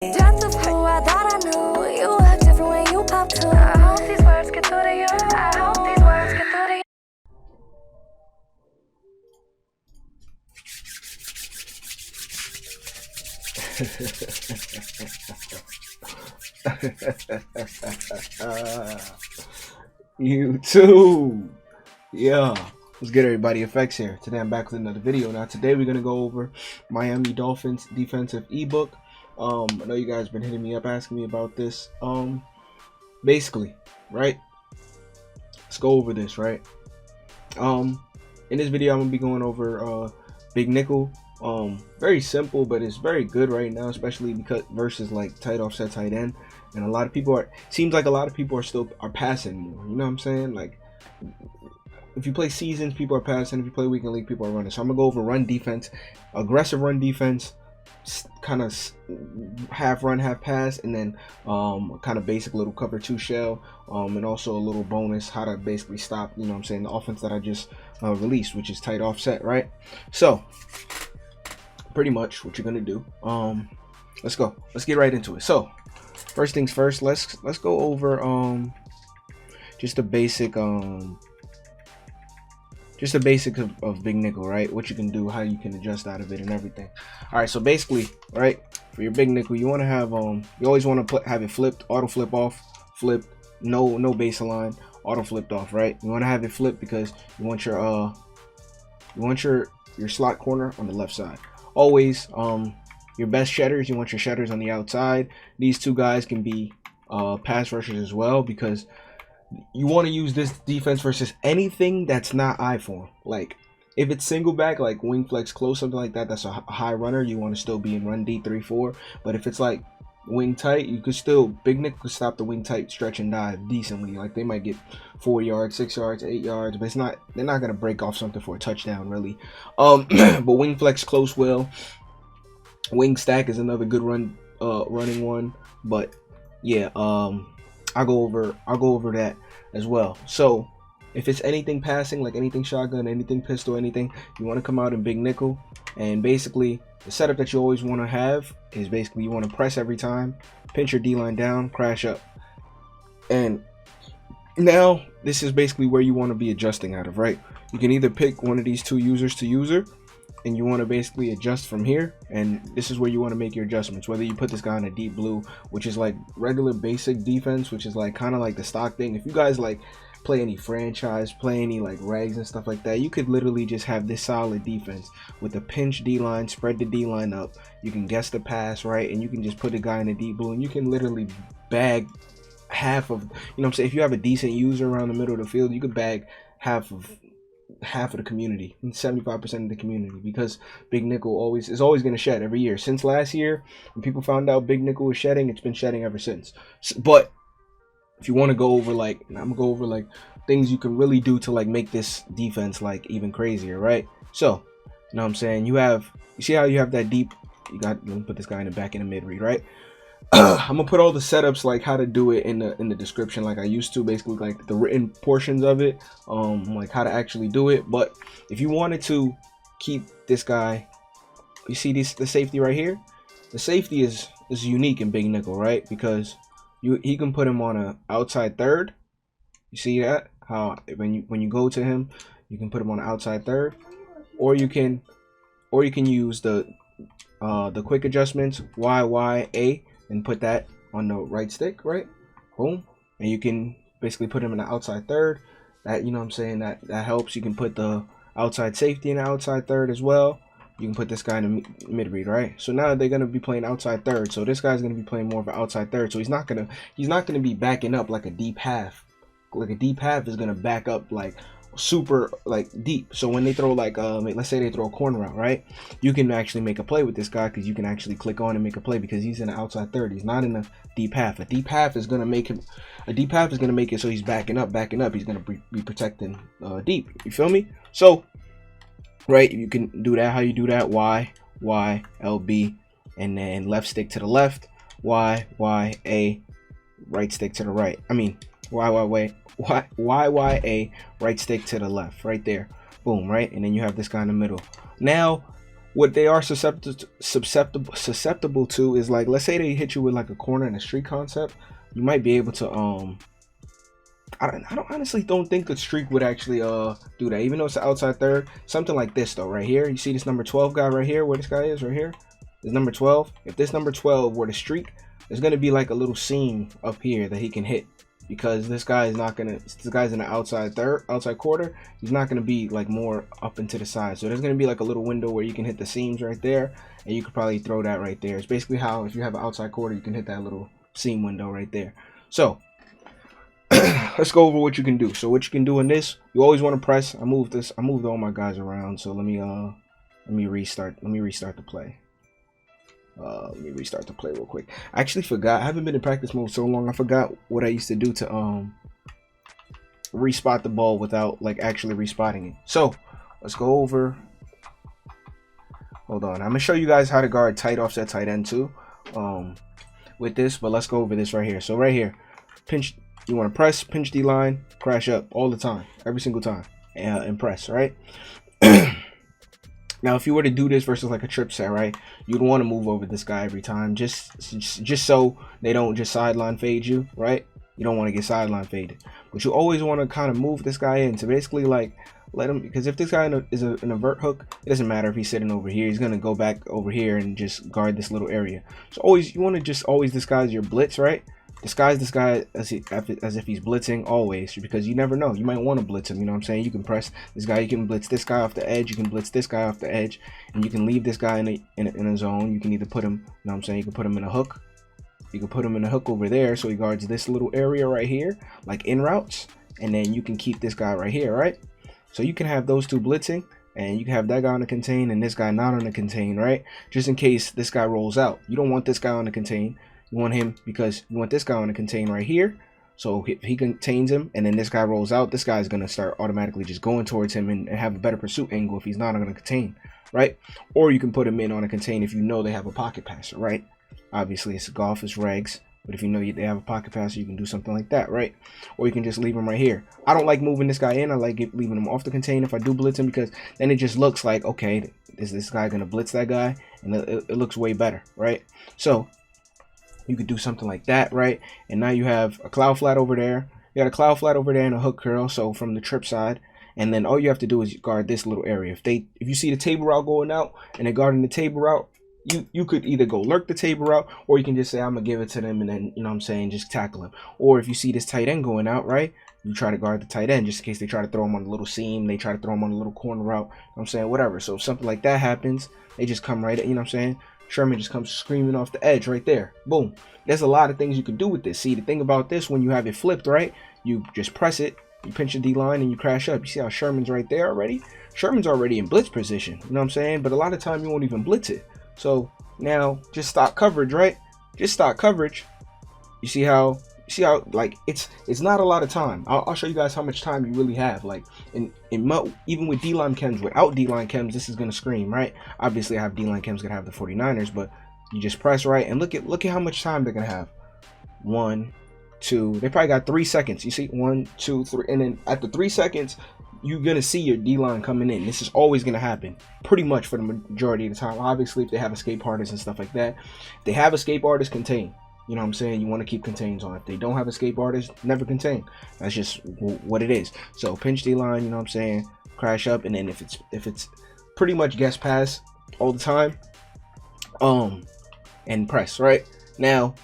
Just the fool, I thought I knew you act different when you pop too. I hope these words get through to you. I hope these words get through to you. YouTube, yeah, what's good, everybody? Aphectz here. Today I'm back with another video. Now today we're gonna go over Miami Dolphins defensive ebook. I know you guys been hitting me up asking me about this. Basically, right? Let's go over this, right? In this video I'm gonna be going over Big Nickle. Very simple, but it's very good right now, especially because versus like tight offset tight end. And a lot of people seems like a lot of people are passing more, you know what I'm saying? Like if you play seasons, people are passing. If you play weekend league, people are running. So I'm gonna go over run defense, aggressive run defense, kind of half run, half pass, and then kind of basic little cover 2 shell, and also a little bonus how to basically stop, you know what I'm saying, the offense that I just released, which is tight offset, right? So pretty much what you're gonna do. Let's get right into it. So first things first, let's go over just the basic of Big Nickle, right? What you can do, how you can adjust out of it, and everything. All right, so basically, right, for your Big Nickle, you want to have you always want to have it flipped, auto flip off, flipped, no base align, auto flipped off, right? You want to have it flipped because you want your slot corner on the left side. Always your best shedders, you want your shedders on the outside. These two guys can be pass rushers as well, because you want to use this defense versus anything that's not I form. Like if it's single back, like wing flex close, something like that, that's a high runner, you want to still be in run D 3-4. But if it's like wing tight, you could still, Big Nick could stop the wing tight stretch and dive decently. Like they might get 4 yards, 6 yards, 8 yards, but they're not gonna break off something for a touchdown really. But wing flex close will. Wing stack is another good running one. But yeah, I'll go over that as well. So if it's anything passing, like anything shotgun, anything pistol, anything, you want to come out in Big Nickle. And basically the setup that you always want to have is basically you want to press every time, pinch your D-line down, crash up. And now this is basically where you want to be adjusting out of, right? You can either pick one of these two users to user, and you want to basically adjust from here, and this is where you want to make your adjustments. Whether you put this guy in a deep blue, which is like regular basic defense, which is like kind of like the stock thing. If you guys like play any franchise, play any like rags and stuff like that, you could literally just have this solid defense with a pinch D-line, spread the D-line up, you can guess the pass, right? And you can just put the guy in a deep blue and you can literally bag half of, you know what I'm saying, if you have a decent user around the middle of the field, you could bag half of the community, 75% of the community, because Big Nickle is always going to shed every year. Since last year when people found out Big Nickle was shedding, it's been shedding ever since. But if you want to go over like, I'm gonna go over like things you can really do to like make this defense like even crazier, right? So you know what I'm saying, you see how you have that deep, let me put this guy in the back in the mid read, right? I'm gonna put all the setups, like how to do it, in the description, like I used to, basically like the written portions of it, like how to actually do it. But if you wanted to keep this guy, you see the safety right here, the safety is unique in Big Nickle, right? Because he can put him on a outside third. You see that, how when you go to him, you can put him on an outside third, or you can use the quick adjustments YYA and put that on the right stick, right? Boom. And you can basically put him in the outside third. That, you know what I'm saying, that helps. You can put the outside safety in the outside third as well. You can put this guy in the mid read, right? So now they're gonna be playing outside third. So this guy's gonna be playing more of an outside third. So he's not gonna be backing up like a deep half. Like a deep half is gonna back up like super like deep. So when they throw like let's say they throw a corner out, right, you can actually make a play with this guy, because you can actually click on and make a play because he's in the outside third. He's not in a deep half. A deep half is gonna make it so he's backing up. He's gonna be protecting deep. You feel me? So right, you can do that. How you do that? Y L B, and then left stick to the left, Y A, right stick to the right. I mean YYA, right stick to the left, right there. Boom, right? And then you have this guy in the middle. Now What they are susceptible to is, like, let's say they hit you with like a corner and a streak concept, you might be able to I honestly don't think the streak would actually do that, even though it's the outside third. Something like this though, right here, you see this number 12 guy right here, where this guy is right here, is number 12. If this number 12 were to streak, there's gonna be like a little seam up here that he can hit, because this guy is not gonna, this guy's in the outside quarter, he's not gonna be like more up into the side. So there's gonna be like a little window where you can hit the seams right there, and you could probably throw that right there. It's basically how, if you have an outside quarter, you can hit that little seam window right there. So let's go over what you can do. So what you can do in this, you always want to press. I moved all my guys around, so let me restart the play. Let me restart the play real quick. I actually forgot. I haven't been in practice mode so long. I forgot what I used to do to respot the ball without like actually respotting it. So let's go over. Hold on. I'm gonna show you guys how to guard tight offset tight end too with this, but let's go over this right here. So right here, pinch. You want to press, pinch D line, crash up all the time, every single time, and press, right? Now, if you were to do this versus like a trip set, right, you'd want to move over this guy every time, just so they don't just sideline fade you, right? You don't want to get sideline faded, but you always want to kind of move this guy in to basically like let him, because if this guy is an invert hook, it doesn't matter if he's sitting over here, he's gonna go back over here and just guard this little area. So always, you want to just always disguise your blitz, right? Disguise this guy as if he's blitzing always, because you never know, you might want to blitz him, you know what I'm saying? You can press this guy, you can blitz this guy off the edge, you can blitz this guy off the edge, and you can leave this guy in a zone. You can either put him, you know what I'm saying, you can put him in a hook, you can put him in a hook over there so he guards this little area right here, like in routes, and then you can keep this guy right here, right? So you can have those two blitzing, and you can have that guy on the contain and this guy not on the contain, right? Just in case this guy rolls out. You don't want this guy on the contain. You want him because you want this guy on the contain right here. So if he contains him and then this guy rolls out, this guy is going to start automatically just going towards him and have a better pursuit angle if he's not on a contain, right? Or you can put him in on a contain if you know they have a pocket passer, right? Obviously, it's golf, it's regs. But if you know they have a pocket passer, you can do something like that, right? Or you can just leave him right here. I don't like moving this guy in. I like leaving him off the contain if I do blitz him, because then it just looks like, okay, is this guy going to blitz that guy? And it looks way better, right? So you could do something like that, right? And now you have a cloud flat over there. You got a cloud flat over there and a hook curl, so from the trip side. And then all you have to do is guard this little area. If you see the table route going out and they're guarding the table route, you could either go lurk the table route, or you can just say, I'm gonna give it to them, and then, you know what I'm saying, just tackle him. Or if you see this tight end going out, right, you try to guard the tight end just in case they try to throw him on the little seam, they try to throw him on the little corner route, you know what I'm saying, whatever. So if something like that happens, they just come right, you know what I'm saying, Sherman just comes screaming off the edge right there. Boom. There's a lot of things you can do with this. See, the thing about this, when you have it flipped, right, you just press it, you pinch the D-line, and you crash up. You see how Sherman's right there already? Sherman's already in blitz position, you know what I'm saying? But a lot of time you won't even blitz it. So now just stock coverage, right? Just stock coverage. You see how like it's not a lot of time. I'll show you guys how much time you really have. Like even with D-line chems, without D-line chems, this is gonna scream, right? Obviously I have D-line chems gonna have the 49ers, but you just press right and look at how much time they're gonna have. 1, 2, they probably got 3 seconds. You see 1, 2, 3, and then at the 3 seconds you're gonna see your D-line coming in. This is always gonna happen pretty much for the majority of the time. Obviously if they have escape artists and stuff like that, if they have escape artists, contain, you know what I'm saying, you want to keep contains on. If they don't have escape artists, never contain. That's just what it is. So pinch D-line, you know what I'm saying, crash up, and then if it's pretty much guess pass all the time, and press right. Now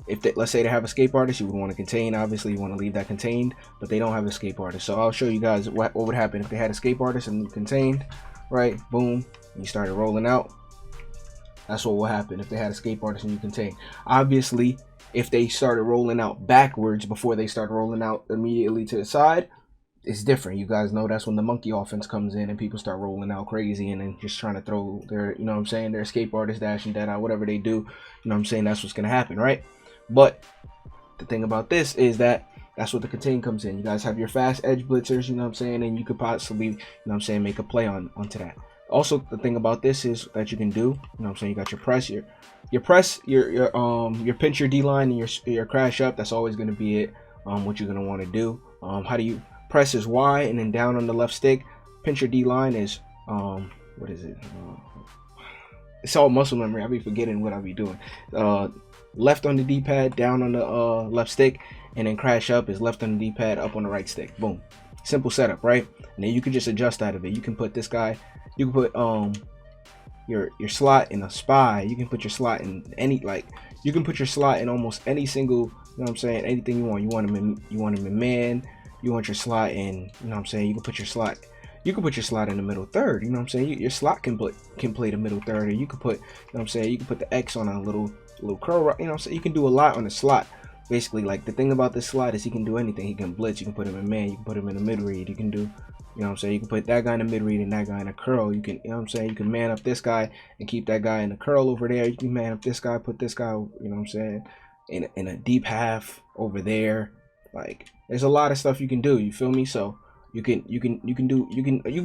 if they, let's say they have escape artists, you would want to contain. Obviously you want to leave that contained, but they don't have escape artists. So I'll show you guys what would happen if they had escape artists and contained, right? Boom, and you started rolling out. That's what will happen if they had escape artists and you contain. Obviously if they started rolling out backwards before they start rolling out immediately to the side, it's different. You guys know that's when the monkey offense comes in and people start rolling out crazy and then just trying to throw their, you know what I'm saying, their escape artist dash and dead out, whatever they do, you know what I'm saying, that's what's gonna happen, right? But the thing about this is that that's what the contain comes in. You guys have your fast edge blitzers, you know what I'm saying, and you could possibly, you know what I'm saying, make a play onto that. Also, the thing about this is that you can do, you know what I'm saying, you got your press, your pinch, your D-line, and your crash up. That's always going to be it. What you're going to want to do. How do you press is Y, and then down on the left stick. Pinch your D-line is what is it? it's all muscle memory. I be forgetting what I be doing. Left on the D-pad, down on the left stick, and then crash up is left on the D-pad, up on the right stick. Boom. Simple setup, right? And then you can just adjust out of it. You can put this guy, you can put your slot in a spy. You can put your slot in any, like, you can put your slot in almost any single, you know what I'm saying, anything you want. You want him in man, you want your slot in, you know what I'm saying, you can put your slot in the middle third, you know what I'm saying. Your slot can play the middle third, or you could put, you know what I'm saying, you can put the X on a little curl, you know what I'm saying. You can do a lot on the slot. Basically, like, the thing about this slot is he can do anything. He can blitz, you can put him in man, you can put him in a mid read, you can do, you know what I'm saying, you can put that guy in the mid read and that guy in a curl. You can, you know what I'm saying, you can man up this guy and keep that guy in the curl over there. You can man up this guy, put this guy, you know what I'm saying, in a deep half over there. Like, there's a lot of stuff you can do, you feel me? So you can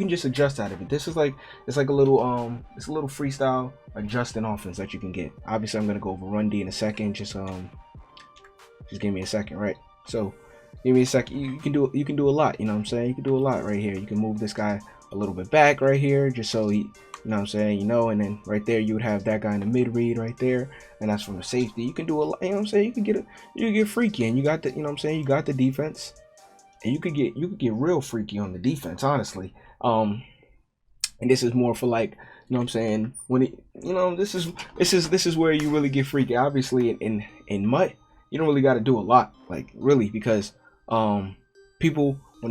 just adjust out of it. This is like, it's like a little it's a little freestyle adjusting offense that you can get. Obviously I'm gonna go over run D in a second. Just give me a second, right? So give me a second. You can do a lot, you know what I'm saying? You can do a lot right here. You can move this guy a little bit back right here, just so he, you know what I'm saying, you know, and then right there you would have that guy in the mid read right there, and that's from the safety. You can do a lot, you know what I'm saying? You can get freaky, and you got the, you know what I'm saying, you got the defense, and you could get real freaky on the defense, honestly. And this is more for, like, you know what I'm saying, when it, you know, this is where you really get freaky. Obviously in MUT, you don't really got to do a lot, like, really, because when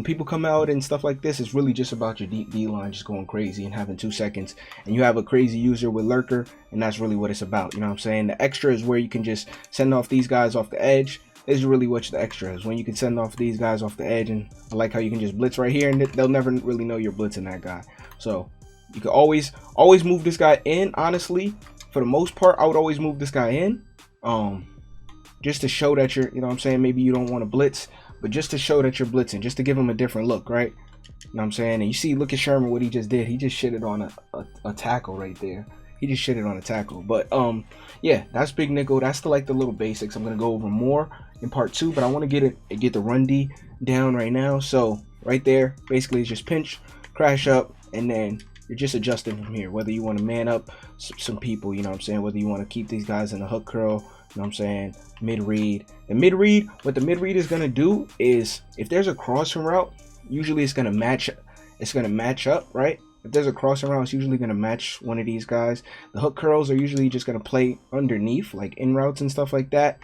people come out and stuff like this, it's really just about your D line just going crazy and having 2 seconds, and you have a crazy user with lurker, and that's really what it's about, you know what I'm saying. The extra is where you can just send off these guys off the edge. Is really what the extra is, when you can send off these guys off the edge. And I like how you can just blitz right here, and they'll never really know you're blitzing that guy. So you can always move this guy in. Honestly, for the most part, I would always move this guy in, just to show that you're, you know what I'm saying, maybe you don't want to blitz, but just to show that you're blitzing, just to give him a different look, right? You know what I'm saying. And you see, look at Sherman, what he just did. He just shitted on a tackle right there. He just shitted on a tackle. But yeah, that's Big Nickel. That's the little basics. I'm gonna go over more in part 2, but I want to get the run D down right now. So right there, basically, it's just pinch, crash up, and then you're just adjusting from here. Whether you want to man up some people, you know what I'm saying, whether you want to keep these guys in a hook curl, you know what I'm saying, mid read. The mid read, what the mid read is gonna do is, if there's a crossing route, usually it's gonna match up, right? If there's a crossing route, it's usually going to match one of these guys. The hook curls are usually just going to play underneath, like in routes and stuff like that.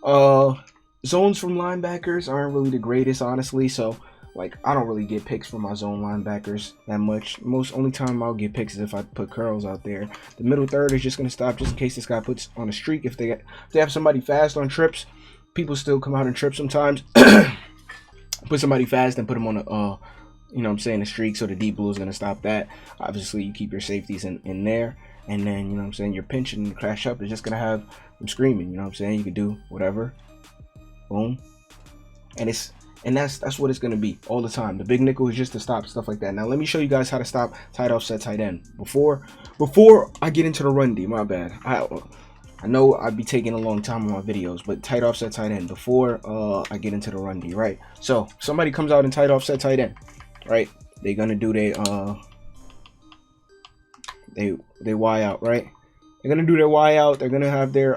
Zones from linebackers aren't really the greatest, honestly. So, like, I don't really get picks from my zone linebackers that much. Only time I'll get picks is if I put curls out there. The middle third is just going to stop just in case this guy puts on a streak. If they have somebody fast on trips, people still come out and trip sometimes. Put somebody fast and put them on a you know what I'm saying, the streak, so the deep blue is going to stop that. Obviously, you keep your safeties in there, and then, you know what I'm saying, your pinch and crash up is just going to have them screaming, you know what I'm saying. You can do whatever. Boom. And that's what it's going to be all the time. The Big Nickel is just to stop stuff like that. Now, let me show you guys how to stop tight offset tight end. Before I get into the run D, my bad. I know I'd be taking a long time on my videos, but tight offset tight end before I get into the run D, right? So, somebody comes out in tight offset tight end. Right, they're gonna do they Y out, right? They're gonna do their Y out. They're gonna have their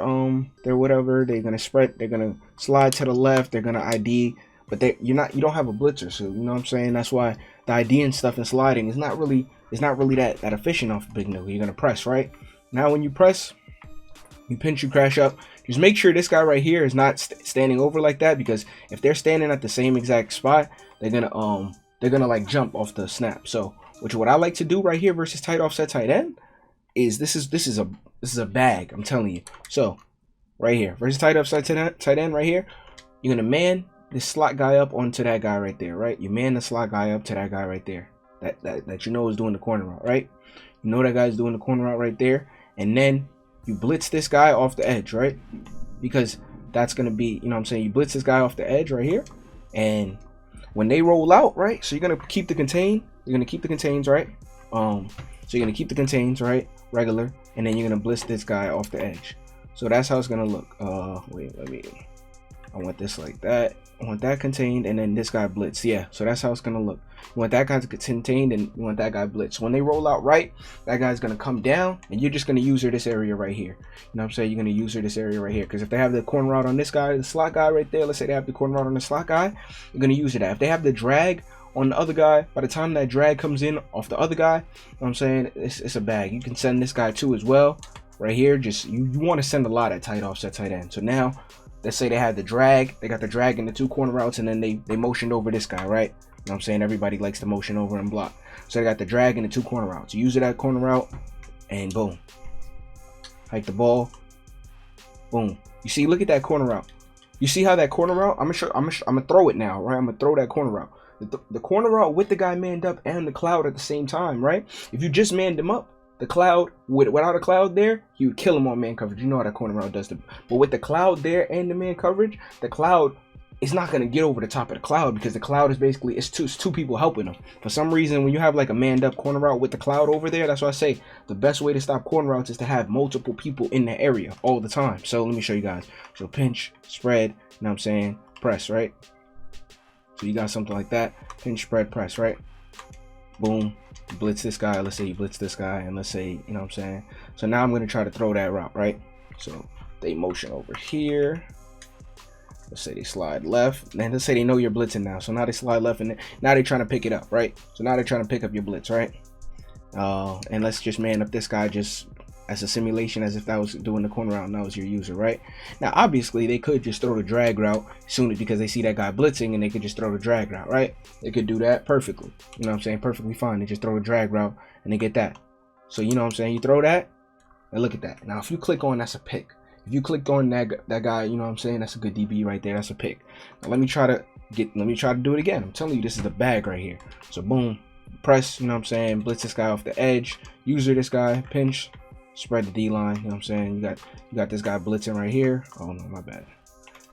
whatever. They're gonna spread. They're gonna slide to the left. They're gonna ID, but you don't have a blitzer, so you know what I'm saying. That's why the ID and stuff and sliding is not really that efficient off Big Nickel. You're gonna press, right? Now when you press, you pinch, you crash up. Just make sure this guy right here is not standing over like that, because if they're standing at the same exact spot, they're gonna like jump off the snap. So, what I like to do right here versus tight offset tight end is this is a bag, I'm telling you. So, right here versus tight offset tight end right here, you're gonna man this slot guy up onto that guy right there, right? You man the slot guy up to that guy right there, that you know is doing the corner route, right? You know that guy's doing the corner route right there, and then you blitz this guy off the edge, right? Because that's gonna be, you know what I'm saying, you blitz this guy off the edge right here, and when they roll out, right, so you're gonna keep the contain, you're gonna keep the contains, right? So you're gonna keep the contains, right, regular, and then you're gonna blitz this guy off the edge. So that's how it's gonna look. Wait, let me I want this like that. I want that contained, and then this guy blitz. Yeah, so that's how it's gonna look. You want that guy contained, and you want that guy blitz. So when they roll out right, that guy's gonna come down, and you're just gonna use her this area right here. You know what I'm saying? You're gonna use her this area right here, because if they have the corner route on this guy, the slot guy right there, let's say they have the corner route on the slot guy, you're gonna use it. If they have the drag on the other guy, by the time that drag comes in off the other guy, you know what I'm saying, it's a bag. You can send this guy too as well right here. Just you want to send a lot at tight offset tight end. So now let's say they had the drag, they got the drag in the 2 corner routes, and then they motioned over this guy, right? You know what I'm saying? Everybody likes to motion over and block. So they got the drag in the 2 corner routes. You use it at corner route, and boom, hike the ball, boom. You see, look at that corner route. You see how that corner route? I'm gonna throw it now, right? I'm gonna throw that corner route. The corner route with the guy manned up and the cloud at the same time, right? If you just manned him up, the cloud without a cloud there, you would kill him on man coverage. You know how that corner route does it. But with the cloud there and the man coverage, the cloud is not gonna get over the top of the cloud, because the cloud is basically it's two people helping them. For some reason, when you have like a manned up corner route with the cloud over there, that's why I say the best way to stop corner routes is to have multiple people in the area all the time. So let me show you guys. So pinch, spread, you know what I'm saying, press, right? So you got something like that, pinch, spread, press, right? Boom, blitz this guy. Let's say you blitz this guy, and let's say, you know what I'm saying. So now I'm going to try to throw that route, right? So they motion over here. Let's say they slide left, and let's say they know you're blitzing now. So now they slide left, and now they're trying to pick it up, right? So now they're trying to pick up your blitz, right? And let's just man up this guy just as a simulation, as if that was doing the corner route and that was your user, right? Now obviously they could just throw the drag route soon, because they see that guy blitzing, and they could just throw the drag route, right? They could do that perfectly, you know what I'm saying, perfectly fine. They just throw the drag route and they get that. So you know what I'm saying, you throw that, and look at that. Now if you click on, that's a pick. If you clicked on that guy, you know what I'm saying, that's a good DB right there. That's a pick. Now let me try to do it again. I'm telling you, this is the bag right here. So boom, press, you know what I'm saying, blitz this guy off the edge, user this guy, pinch, spread the D line, you know what I'm saying. You got this guy blitzing right here. Oh no, my bad.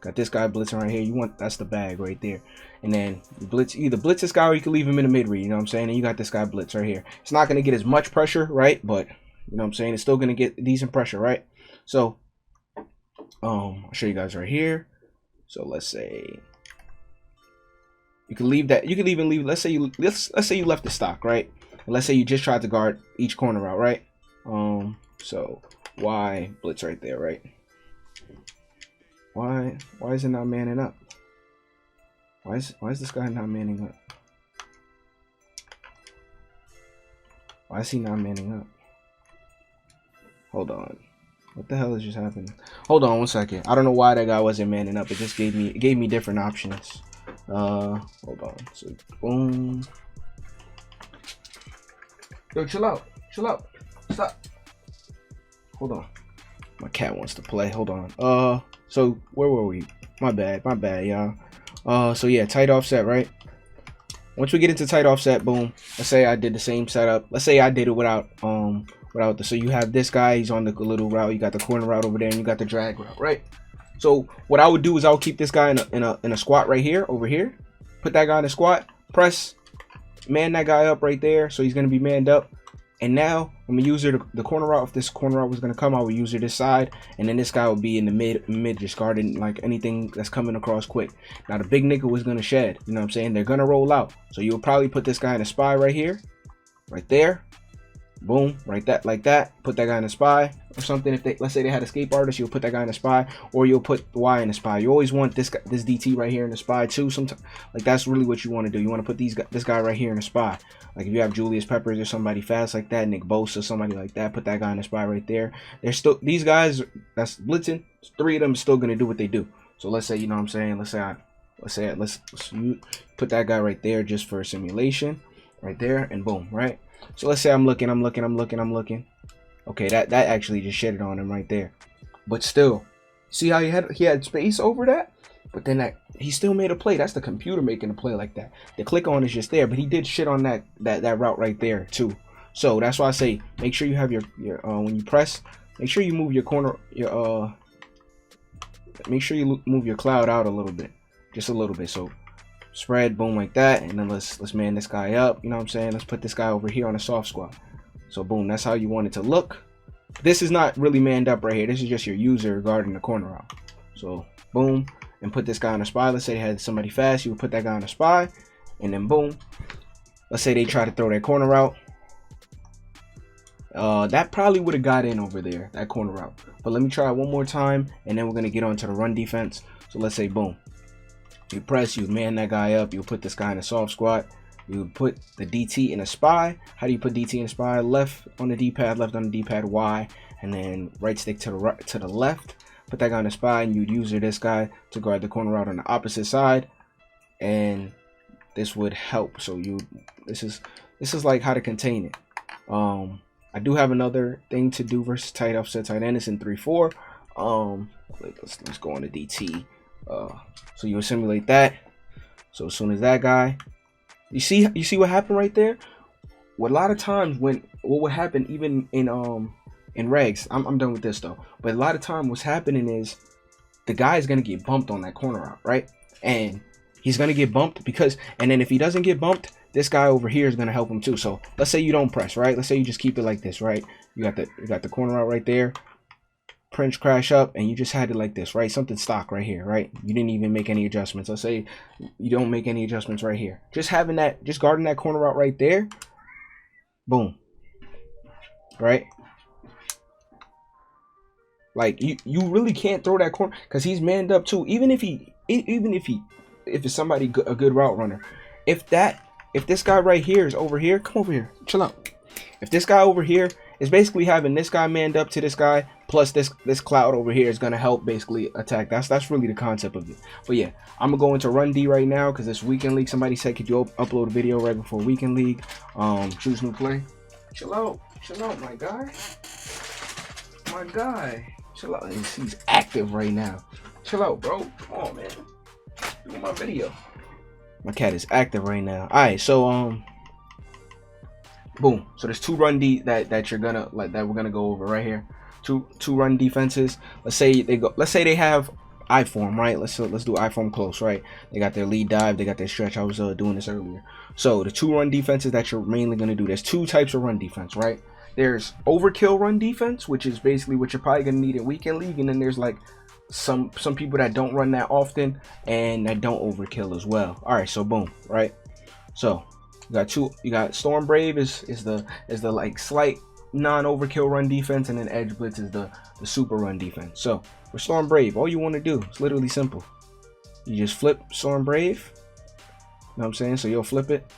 Got this guy blitzing right here. That's the bag right there. And then you either blitz this guy, or you can leave him in the mid read, you know what I'm saying. And you got this guy blitz right here. It's not gonna get as much pressure, right? But you know what I'm saying, it's still gonna get decent pressure, right? So I'll show you guys right here. So let's say you can leave that. You can even leave. Let's say you left the stock, right? And let's say you just tried to guard each corner out, right? So why blitz right there, right? Why is it not manning up? Why is this guy not manning up? Why is he not manning up? Hold on. What the hell is just happening? Hold on 1 second. I don't know why that guy wasn't manning up. It just gave me different options. Hold on. So boom. Yo, chill out. Chill out. Stop. Hold on. My cat wants to play. Hold on. So where were we? My bad, y'all. So yeah, tight offset, right? Once we get into tight offset, boom. Let's say I did the same setup. Let's say I did it without so you have this guy, he's on the little route, you got the corner route over there, and you got the drag route, right? So what I would do is I would keep this guy in a squat right here, over here. Put that guy in a squat, press, man that guy up right there, so he's gonna be manned up. And now I'm gonna use the corner route. If this corner route was gonna come, I would use this side, and then this guy would be in the mid, just guarding like anything that's coming across quick. Now the big nickel was gonna shed, you know what I'm saying? They're gonna roll out, so you'll probably put this guy in a spy right here, right there. Boom, right like that. Put that guy in a spy or something. If let's say they had escape artist, you'll put that guy in a spy, or you'll put the Y in a spy. You always want this DT right here in the spy too. Sometimes, like, that's really what you want to do. You want to put this guy right here in a spy. Like if you have Julius Peppers or somebody fast like that, Nick Bosa, somebody like that, put that guy in a spy right there. They're still, these guys that's blitzing, 3 of them still gonna do what they do. So let's say, you know what I'm saying, let's put that guy right there just for a simulation, right there, and boom, right? So let's say I'm looking. Okay, that actually just shedded on him right there. But still, see how he had space over that? But then he still made a play. That's the computer making a play like that. The click on is just there, but he did shit on that route right there too. So that's why I say make sure you have your when you press, make sure you move your corner, make sure you move your cloud out a little bit, just a little bit. So spread, boom, like that, and then let's man this guy up, you know what I'm saying? Let's put this guy over here on a soft squat. So boom, that's how you want it to look. This is not really manned up right here. This is just your user guarding the corner out. So boom, and put this guy on a spy. Let's say they had somebody fast, you would put that guy on a spy, and then boom. Let's say they try to throw that corner route. That probably would have got in over there, that corner route. But let me try it one more time, and then we're gonna get on to the run defense. So let's say boom. You press, you man that guy up, you put this guy in a soft squat. You would put the DT in a spy. How do you put DT in a spy? Left on the D-pad, left on the D-pad, Y, and then right stick to the right, to the left. Put that guy in a spy, and you'd use this guy to guard the corner out on the opposite side, and this would help. So this is like how to contain it. I do have another thing to do versus tight offset tight end. It's in 3-4. Let's go on the DT. So you simulate that. So as soon as that guy. You see what happened right there? What a lot of times what would happen even in regs, I'm done with this though. But a lot of time what's happening is the guy is gonna get bumped on that corner out, right? And he's gonna get bumped and then if he doesn't get bumped, this guy over here is gonna help him too. So let's say you don't press, right? Let's say you just keep it like this, right? You got the corner out right there. Prince crash up and you just had it like this, right? Something stock right here, right? You didn't even make any adjustments. Let's say you don't make any adjustments right here. Just guarding that corner out right there. Boom. Right? Like you really can't throw that corner because he's manned up too. Even if it's somebody a good route runner. If this guy right here is over here, come over here, chill out. If this guy over here is basically having this guy manned up to this guy, plus this cloud over here is gonna help basically attack. That's really the concept of it. But yeah, I'm gonna go into run D right now because this weekend league. Somebody said, could you upload a video right before weekend league? Choose new play. Chill out, my guy. Chill out. He's active right now. Chill out, bro. Come on, man. Do my video. My cat is active right now. All right, so boom. So there's two run D that we're gonna go over right here. Two run defenses. Let's say they have I form, right? Let's do I form close, right? They got their lead dive, they got their stretch. I was doing this earlier. So the two run defenses that you're mainly gonna do. There's two types of run defense, right? There's overkill run defense, which is basically what you're probably gonna need in weekend league, and then there's like some people that don't run that often and that don't overkill as well. All right, so boom, right? So you got Storm Brave is the like slight non-overkill run defense, and then Edge Blitz is the super run defense. So for Storm Brave, all you want to do is literally simple. You just flip Storm Brave. You know what I'm saying? So you'll flip it.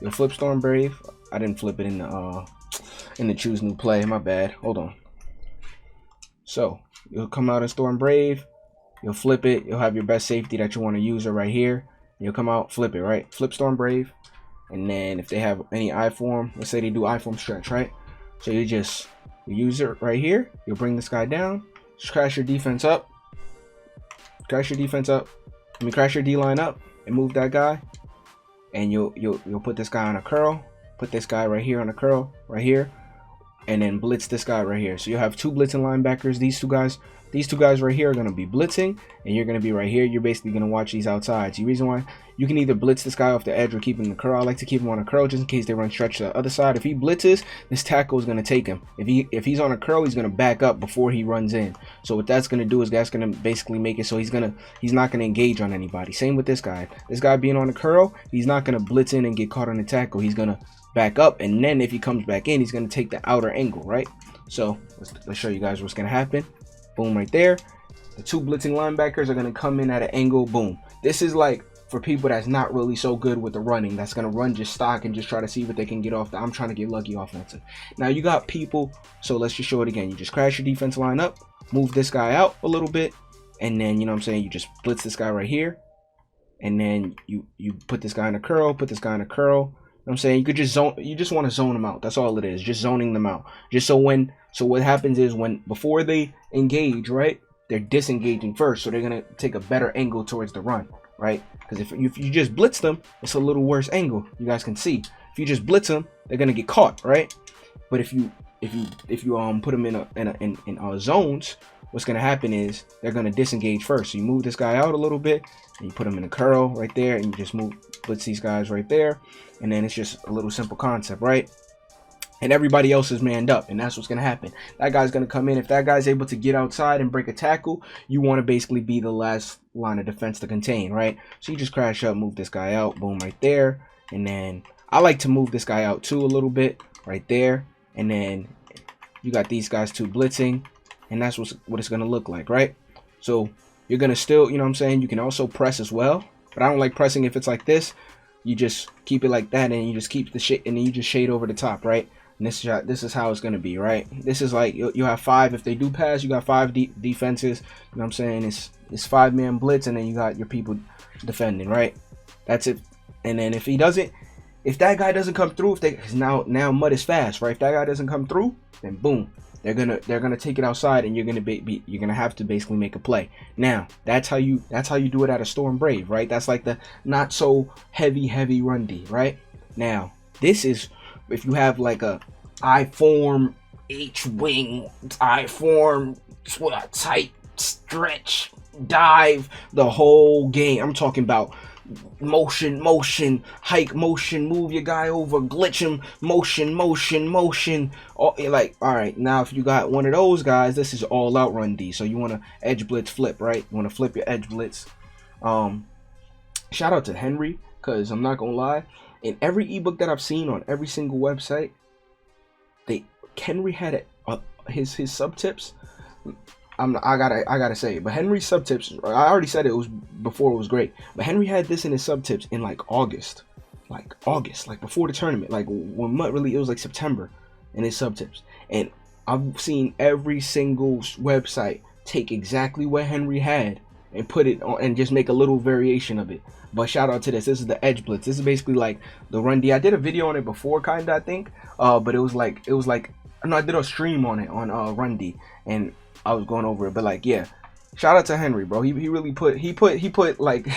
You'll flip Storm Brave. I didn't flip it in the choose new play. My bad. Hold on. So you'll come out in Storm Brave. You'll flip it. You'll have your best safety that you want to use right here. You'll come out, flip it, right? Flip Storm Brave. And then if they have any I form, let's say they do I form stretch, right? So you use it right here. You'll bring this guy down. Just crash your defense up. Crash your defense up. I mean, crash your D line up and move that guy. And you'll put this guy on a curl. Put this guy right here on a curl, right here. And then blitz this guy right here. So you'll have two blitzing linebackers. These two guys right here are going to be blitzing, and you're going to be right here. You're basically going to watch these outsides. The reason why, you can either blitz this guy off the edge or keep him in the curl. I like to keep him on a curl just in case they run stretch to the other side. If he blitzes, this tackle is going to take him. If he's on a curl, he's going to back up before he runs in. So what that's going to do is that's going to basically make it so he's not going to engage on anybody. Same with this guy. This guy being on a curl, he's not going to blitz in and get caught on the tackle. He's going to back up, and then if he comes back in, he's going to take the outer angle, right? So let's show you guys what's going to happen. Boom, right there. The two blitzing linebackers are going to come in at an angle. Boom. This is like for people that's not really so good with the running, that's going to run just stock and just try to see what they can get off the I'm trying to get lucky offensive. Now you got people, so let's just show it again. You just crash your defense line up, move this guy out a little bit, and then, you know what I'm saying, you just blitz this guy right here, and then you put this guy in a curl, put this guy in a curl. You know what I'm saying? You could just want to zone them out. That's all it is. Just zoning them out. Just so what happens is before they engage, right? They're disengaging first, so they're gonna take a better angle towards the run, right? Because if you just blitz them, it's a little worse angle. You guys can see. If you just blitz them, they're gonna get caught, right? But if you put them in zones, what's gonna happen is they're gonna disengage first. So you move this guy out a little bit, and you put him in a curl right there, and you just blitz these guys right there, and then it's just a little simple concept, right? and everybody else is manned up, and that's what's gonna happen. That guy's gonna come in. If that guy's able to get outside and break a tackle, you want to basically be the last line of defense to contain, right? So you just crash up, move this guy out, boom, right there. And then I like to move this guy out too a little bit, right there. And then you got these guys too blitzing, and that's what it's gonna look like, right? So you're gonna still, you know what I'm saying, you can also press as well, but I don't like pressing if it's like this. You just keep it like that, and you just keep the shade, and then you just shade over the top, right? And this is how it's gonna be, right? This is like you have 5. If they do pass, you got 5 defenses. You know what I'm saying? It's 5-man blitz, and then you got your people defending, right? That's it. And then if that guy doesn't come through, because now mud is fast, right? If that guy doesn't come through, then boom, they're gonna take it outside, and you're gonna have to basically make a play. Now that's how you do it at a Storm Brave, right? That's like the not so heavy run D, right? Now this is if you have like a I form H wing, I form tight stretch dive, the whole game. I'm talking about motion, hike, motion, move your guy over, glitch him, motion. All right, now if you got one of those guys, this is all out run D. So you want to edge blitz flip, right? You want to flip your edge blitz. Shout out to Henry, because I'm not gonna lie, in every ebook that I've seen on every single website, Henry had his sub tips. I gotta say it, but Henry's sub tips, I already said it was before it was great, but Henry had this in his sub tips in like August, like before the tournament, like when Mutt really, it was like September in his sub tips. And I've seen every single website take exactly what Henry had and put it on and just make a little variation of it. But shout out to this is the edge blitz. This is basically like the run D. I did a video on it before, kinda, I think, but it was like I did a stream on it on run D, and I was going over it. But like, yeah, shout out to Henry, bro. He really put like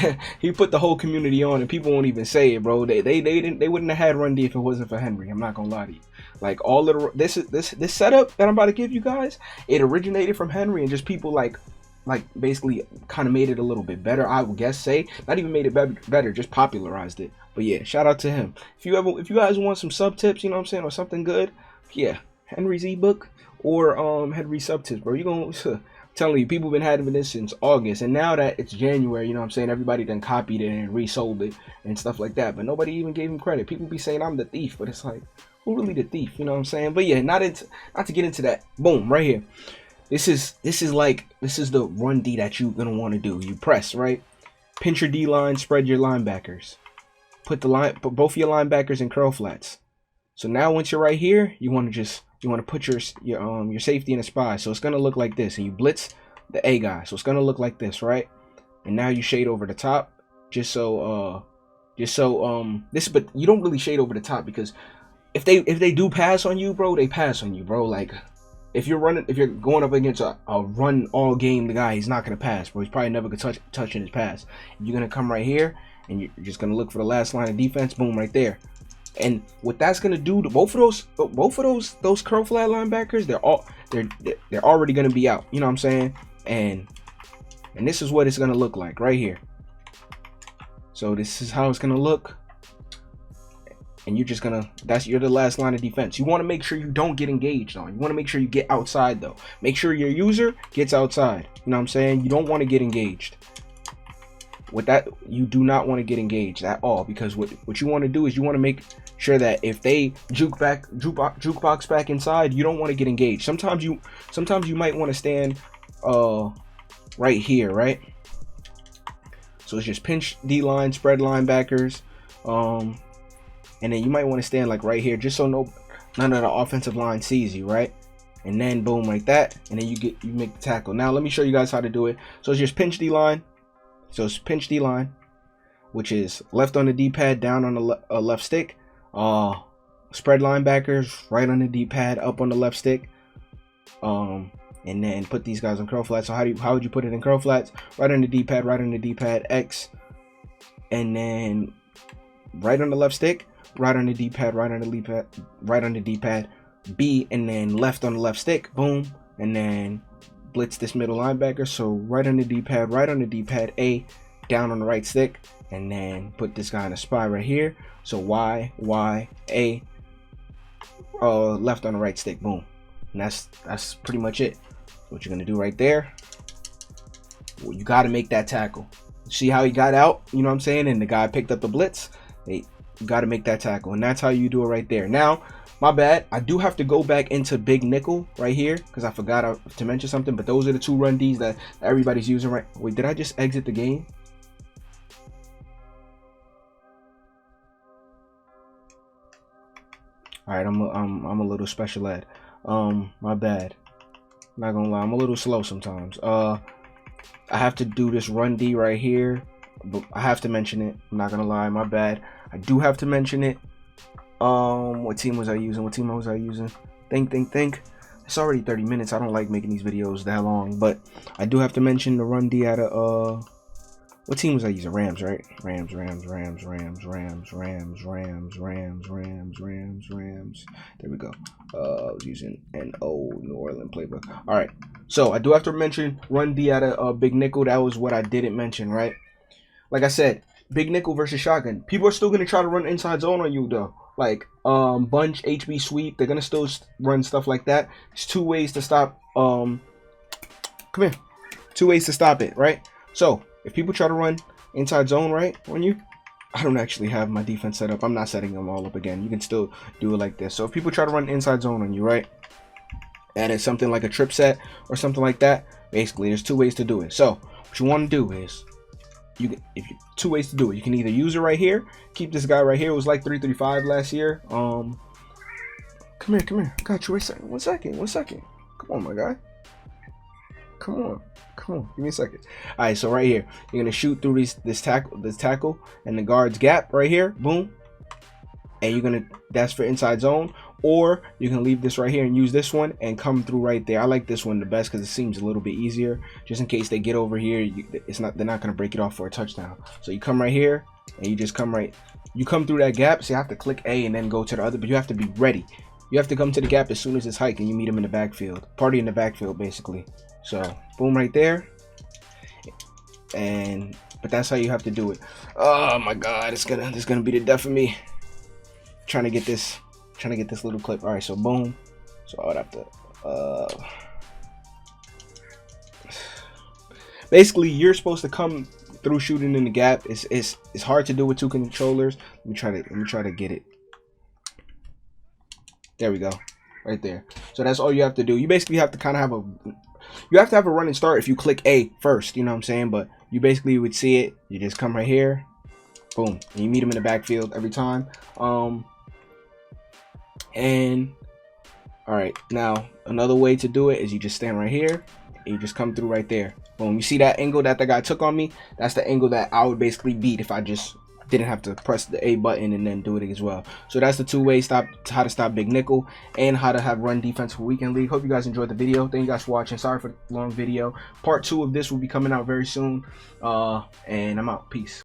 he put the whole community on, and people won't even say it, bro. They wouldn't have had run D if it wasn't for Henry. I'm not gonna lie to you. Like all of the this setup that I'm about to give you guys, it originated from Henry, and just people like basically kind of made it a little bit better, I would guess. Not even made it better, just popularized it. But yeah, shout out to him. If you guys want some sub tips, you know what I'm saying, or something good, yeah, Henry's ebook or Henry sub tips, bro. You gonna I'm telling you, people been having this since August, and now that it's January, you know what I'm saying, everybody done copied it and resold it and stuff like that, but nobody even gave him credit. People be saying I'm the thief, but it's like, who really the thief? You know what I'm saying? But yeah, not to get into that. Boom, right here. This is the run D that you're gonna want to do. You press, right? Pinch your D line, spread your linebackers. Put both of your linebackers in curl flats. So now once you're right here, you want to put your safety in a spy. So it's gonna look like this, and you blitz the A guy. So it's gonna look like this, right? And now you shade over the top, but you don't really shade over the top, because if they do pass on you, bro, they pass on you, bro. Like if you're going up against a run all game, the guy, he's not gonna pass, bro. He's probably never gonna touch in his pass. You're gonna come right here, and you're just gonna look for the last line of defense. Boom, right there. And what that's gonna do to both of those curl flat linebackers, they're already gonna be out. You know what I'm saying? And this is what it's gonna look like right here. So this is how it's gonna look. And you're the last line of defense. You want to make sure you don't get engaged on. You want to make sure you get outside though. Make sure your user gets outside. You know what I'm saying? You don't want to get engaged. With that, you do not want to get engaged at all, because what you want to do is you want to make sure that if they jukebox back inside, you don't want to get engaged. Sometimes you might want to stand right here, right? So it's just pinch D line, spread linebackers, and then you might want to stand like right here, just so none of the offensive line sees you, right? And then boom, like that, and then you make the tackle. Now let me show you guys how to do it. So it's just pinch D line. So it's pinch D line, which is left on the D-pad, down on the left stick. Spread linebackers, right on the D-pad, up on the left stick. And then put these guys on curl flats. So how would you put it in curl flats? Right on the D-pad, X, and then right on the left stick, right on the D-pad, right on the D-pad, B, and then left on the left stick, boom, and then blitz this middle linebacker. So right on the D-pad, A, down on the right stick, and then put this guy in a spy right here. So Y, A, left on the right stick. Boom. And that's pretty much it. What you're gonna do right there, well, you got to make that tackle. See how he got out, you know what I'm saying, and the guy picked up the blitz. Hey, you got to make that tackle, and that's how you do it right there. Now, my bad, I do have to go back into big nickel right here because I forgot to mention something, but those are the 2 run Ds that everybody's using. Right, wait, did I just exit the game? All right, I'm a little special ed. My bad. Not gonna lie, I'm a little slow sometimes. I have to do this run D right here, but I have to mention it. I'm not gonna lie, my bad. I do have to mention it. What team was I using? What team was I using? Think. It's already 30 minutes. I don't like making these videos that long, but I do have to mention the run D out of what team was I using? Rams, right? Rams. There we go. I was using an old New Orleans playbook. All right. So I do have to mention run D out of big nickel. That was what I didn't mention, right? Like I said, big nickel versus shotgun. People are still gonna try to run inside zone on you though. Like bunch, HB sweep. They're gonna still run stuff like that. There's 2 ways to stop. Come here. 2 ways to stop it, right? So if people try to run inside zone right on you, I don't actually have my defense set up. I'm not setting them all up again. You can still do it like this. So if people try to run inside zone on you, right, and it's something like a trip set or something like that, basically there's 2 ways to do it. So what you want to do is, if you 2 ways to do it. You can either use it right here, keep this guy right here. It was like 335 last year. Come here. I got you. One second. Come on, my guy. Come on, give me a second. All right, so right here, you're gonna shoot through this tackle and the guard's gap right here, boom, and that's for inside zone. Or you can leave this right here and use this one and come through right there. I like this one the best because it seems a little bit easier, just in case they get over here. They're not gonna break it off for a touchdown. So you come right here and you just come through that gap. So you have to click A and then go to the other, but you have to be ready. You have to come to the gap as soon as it's hiked and you meet them in the backfield. Party in the backfield, basically. So boom, right there. But that's how you have to do it. Oh my God, it's gonna be the death of me trying to get this little clip. All right, so boom. So I would have to basically, you're supposed to come through shooting in the gap. It's hard to do with 2 controllers. Let me try to get it. There we go, right there. So that's all you have to do. You basically have to kind of have a running start if you click A first, you know what I'm saying? But you basically would see it. You just come right here, boom, and you meet them in the backfield every time. And all right, now another way to do it is you just stand right here and you just come through right there. Boom. You see that angle that the guy took on me? That's the angle that I would basically beat if I just didn't have to press the A button and then do it as well. So that's the 2 ways how to stop big nickel and how to have run defense for weekend league. Hope you guys enjoyed the video. Thank you guys for watching. Sorry for the long video. Part 2 of this will be coming out very soon. And I'm out. Peace.